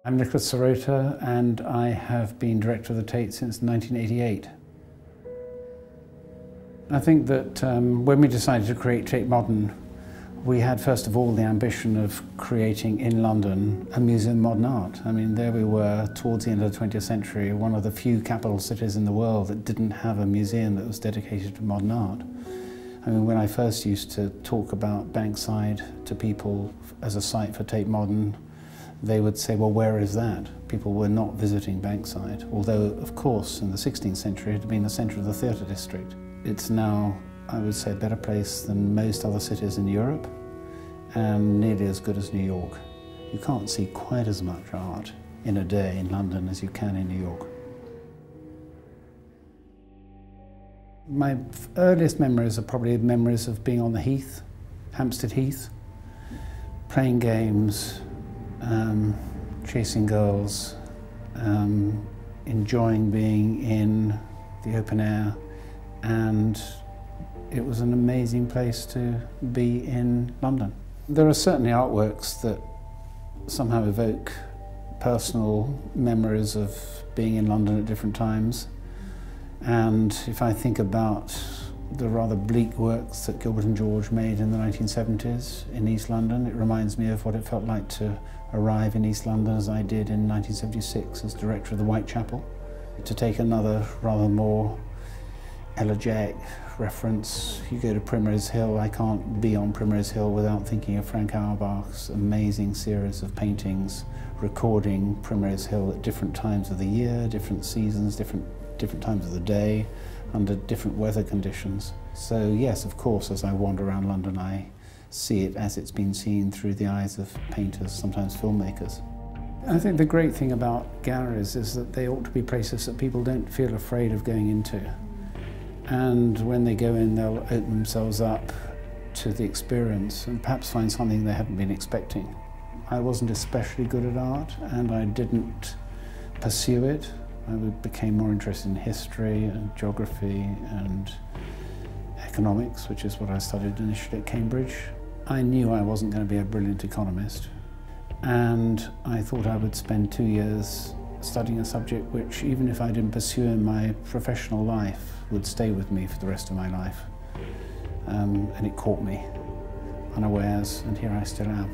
I'm Nicholas Serota and I have been director of the Tate since 1988. I think that when we decided to create Tate Modern, we had first of all the ambition of creating in London a museum of modern art. I mean, there we were towards the end of the 20th century, one of the few capital cities in the world that didn't have a museum that was dedicated to modern art. I mean, when I first used to talk about Bankside to people as a site for Tate Modern, they would say, well, where is that? People were not visiting Bankside, although, of course, in the 16th century it had been the centre of the theatre district. It's now, I would say, a better place than most other cities in Europe and nearly as good as New York. You can't see quite as much art in a day in London as you can in New York. My earliest memories are probably memories of being on the Heath, Hampstead Heath, playing games, chasing girls, enjoying being in the open air, and it was an amazing place to be in London. There are certainly artworks that somehow evoke personal memories of being in London at different times, and if I think about the rather bleak works that Gilbert and George made in the 1970s in East London, it reminds me of what it felt like to arrive in East London as I did in 1976 as director of the Whitechapel. To take another rather more elegiac reference, you go to Primrose Hill. I can't be on Primrose Hill without thinking of Frank Auerbach's amazing series of paintings recording Primrose Hill at different times of the year, different seasons, different times of the day, under different weather conditions. So yes, of course, as I wander around London, I see it as it's been seen through the eyes of painters, sometimes filmmakers. I think the great thing about galleries is that they ought to be places that people don't feel afraid of going into. And when they go in, they'll open themselves up to the experience and perhaps find something they haven't been expecting. I wasn't especially good at art and I didn't pursue it. I became more interested in history and geography and economics, which is what I studied initially at Cambridge. I knew I wasn't going to be a brilliant economist, and I thought I would spend 2 years studying a subject which, even if I didn't pursue in my professional life, would stay with me for the rest of my life. And it caught me unawares, and here I still am.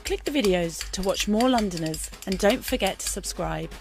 Click the videos to watch more Londoners and don't forget to subscribe.